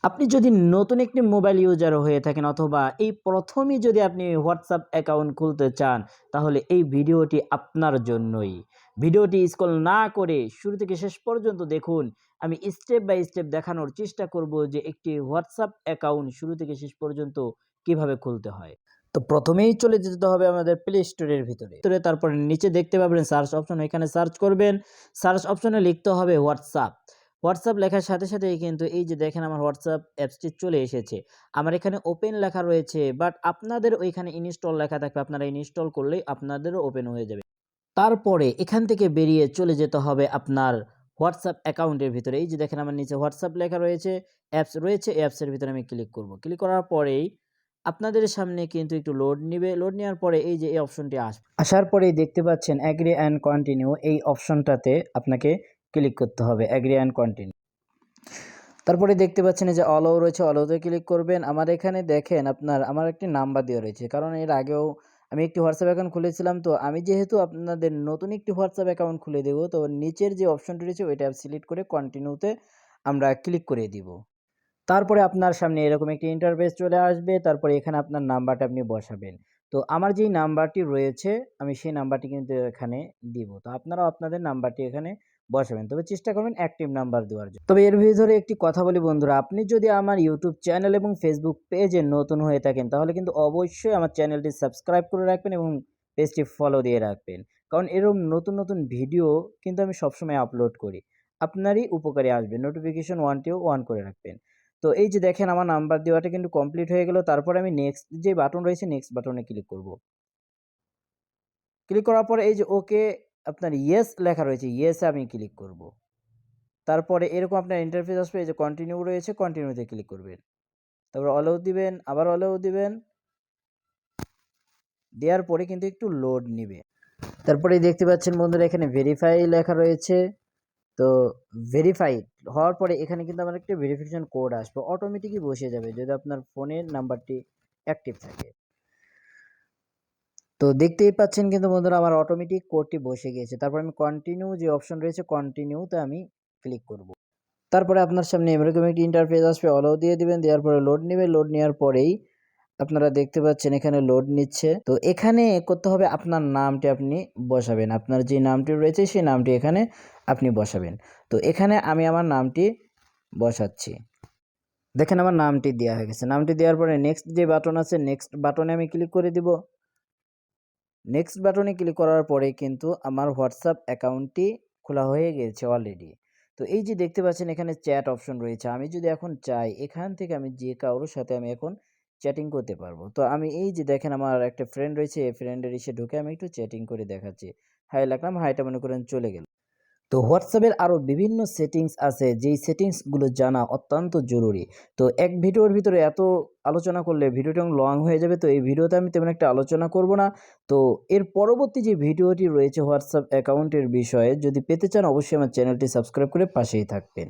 আপনি যদি নতুন একটি মোবাইল ইউজার হয়ে থাকেন অথবা এই প্রথমই যদি আপনি হোয়াটসঅ্যাপ অ্যাকাউন্ট খুলতে চান, তাহলে এই ভিডিওটি আপনার জন্যই। ভিডিওটি স্ক্রল না করে শুরু থেকে শেষ পর্যন্ত দেখুন। আমি স্টেপ বাই স্টেপ দেখানোর চেষ্টা করব যে একটি হোয়াটসঅ্যাপ অ্যাকাউন্ট শুরু থেকে শেষ পর্যন্ত কিভাবে খুলতে হয়। তো প্রথমেই চলে যেতে হবে আমাদের প্লে স্টোরের ভিতরে। তারপরে নিচে দেখতে পাবেন সার্চ অপশন, এখানে সার্চ করবেন। সার্চ অপশনে লিখতে হবে হোয়াটসঅ্যাপ। হোয়াটসঅ্যাপ লেখার সাথে সাথেই কিন্তু এই যে দেখেন আমার হোয়াটসঅ্যাপ অ্যাপসটি চলে এসেছে। আমার এখানে ওপেন লেখা রয়েছে, বাট আপনাদের ওইখানে ইনস্টল লেখা থাকবে। আপনারা ইনস্টল করলেই আপনাদেরও ওপেন হয়ে যাবে। তারপরে এখান থেকে বেরিয়ে চলে যেতে হবে আপনার হোয়াটসঅ্যাপ অ্যাকাউন্টের ভিতরে। এই যে দেখেন আমার নিচে হোয়াটসঅ্যাপ লেখা রয়েছে, অ্যাপস রয়েছে। এই অ্যাপসের ভিতরে আমি ক্লিক করব। ক্লিক করার পরেই আপনাদের সামনে কিন্তু একটু লোড নিবে। লোড নেওয়ার পরে এই যে এই অপশনটি আসবে। আসার পরেই দেখতে পাচ্ছেন এগ্রি অ্যান্ড কন্টিনিউ, এই অপশনটাতে আপনাকে ক্লিক করতে হবে, এগ্রি অ্যান্ড কন্টিনিউ। তারপরে দেখতে পাচ্ছেন যে অ্যালাউ রয়েছে, অ্যালাউতে ক্লিক করবেন। আমার এখানে দেখেন আমার একটি নাম্বার দেওয়া রয়েছে, কারণ এর আগেও আমি একটি হোয়াটসঅ্যাপ অ্যাকাউন্ট খুলেছিলাম। তো আমি যেহেতু আপনাদের নতুন একটি হোয়াটসঅ্যাপ অ্যাকাউন্ট খুলে দেব, তো নিচের যে অপশনটি রয়েছে ওইটা সিলেক্ট করে কন্টিনিউতে আমরা ক্লিক করে দিব। তারপরে আপনার সামনে এরকম একটি ইন্টারফেস চলে আসবে। তারপরে এখানে আপনার নাম্বারটা আপনি বসাবেন। তো আমার যেই নাম্বারটি রয়েছে আমি সেই নাম্বারটি কিন্তু এখানে দিব। তো আপনারাও আপনাদের নাম্বারটি এখানে বসাবেন। তবে চেষ্টা করবেন অ্যাক্টিভ নাম্বার দেওয়ার জন্য। তবে এর ভিতরে একটি কথা বলি বন্ধুরা, আপনি যদি আমার ইউটিউব চ্যানেল এবং ফেসবুক পেজে নতুন হয়ে থাকেন, তাহলে কিন্তু অবশ্যই আমার চ্যানেলটি সাবস্ক্রাইব করে রাখবেন এবং পেজটি ফলো দিয়ে রাখবেন। কারণ এরকম নতুন নতুন ভিডিও কিন্তু আমি সবসময় আপলোড করি। আপনারই উপকারে আসবে। নোটিফিকেশন ওয়ানটিও অন করে রাখবেন। তো এই যে দেখেন আমার নাম্বার দেওয়াটা কিন্তু কমপ্লিট হয়ে গেল। তারপরে আমি নেক্সট যে বাটন রয়েছে নেক্সট বাটনে ক্লিক করব। ক্লিক করার পরে এই যে ওকে আপনার ইয়েস লেখা রয়েছে, ইয়েসে আমি ক্লিক করব। তারপরে এরকম আপনার ইন্টারফেস আসবে, এই যে কন্টিনিউ রয়েছে, কন্টিনিউতে ক্লিক করবেন। তারপর অ্যালাউ দিবেন, আবার অ্যালাউ দিবেন। দেওয়ার পরে কিন্তু একটু লোড নিবে। তারপরে দেখতে পাচ্ছেন বন্ধুরা এখানে ভেরিফাই লেখা রয়েছে। তো ভেরিফাইড হওয়ার পরে এখানে কিন্তু আমার একটা ভেরিফিকেশন কোড আসবে, অটোমেটিকই বসে যাবে যদি আপনার ফোনের নাম্বারটি অ্যাক্টিভ থাকে। তো দেখতেই পাচ্ছেন কিন্তু বন্ধুরা আমার অটোমেটিক কোডটি বসে গিয়েছে। তারপর আমি কন্টিনিউ যে অপশন রয়েছে কন্টিনিউতে আমি ক্লিক করব। তারপরে আপনার সামনে এরকম একটি ইন্টারফেস আসবে, অ্যালাউ দিয়ে দিবেন। দেওয়ার পরে লোড নেবে। লোড নেওয়ার পরেই আপনারা দেখতে পাচ্ছেন এখানে লোড নিচ্ছে। তো এখানে করতে হবে আপনার নামটি আপনি বসাবেন। আপনার যে নামটি রয়েছে সেই নামটি এখানে আপনি বসাবেন। তো এখানে আমি আমার নামটি বসাচ্ছি। দেখেন আমার নামটি দেওয়া হয়ে গেছে। নামটি দেওয়ার পরে নেক্সট যে বাটন আছে নেক্সট বাটনে আমি ক্লিক করে দিব। নেক্সট বাটনে ক্লিক করার পরে কিন্তু আমার হোয়াটসঅ্যাপ অ্যাকাউন্টটি খোলা হয়ে গেছে অলরেডি। তো এই যে দেখতে পাচ্ছেন এখানে চ্যাট অপশন রয়েছে। আমি যদি এখন চাই এখান থেকে আমি যে কারোর সাথে আমি এখন চ্যাটিং করতে পারবো। তো আমি এই যে দেখেন আমার একটা ফ্রেন্ড রয়েছে, এই ফ্রেন্ডের এসে ঢুকে আমি একটু চ্যাটিং করে দেখাচ্ছি। হাই লাগলাম, হাইটা মনে করেন চলে গেল। তো হোয়াটসঅ্যাপের আরও বিভিন্ন সেটিংস আছে, যেই সেটিংসগুলো জানা অত্যন্ত জরুরি। তো এক ভিডিওর ভিতরে এত আলোচনা করলে ভিডিওটা লং হয়ে যাবে। তো এই ভিডিওতে আমি তেমন একটা আলোচনা করব না। তো এর পরবর্তী যে ভিডিওটি রয়েছে হোয়াটসঅ্যাপ অ্যাকাউন্টের বিষয়ে যদি পেতে চান, অবশ্যই আমার চ্যানেলটি সাবস্ক্রাইব করে পাশেই থাকবেন।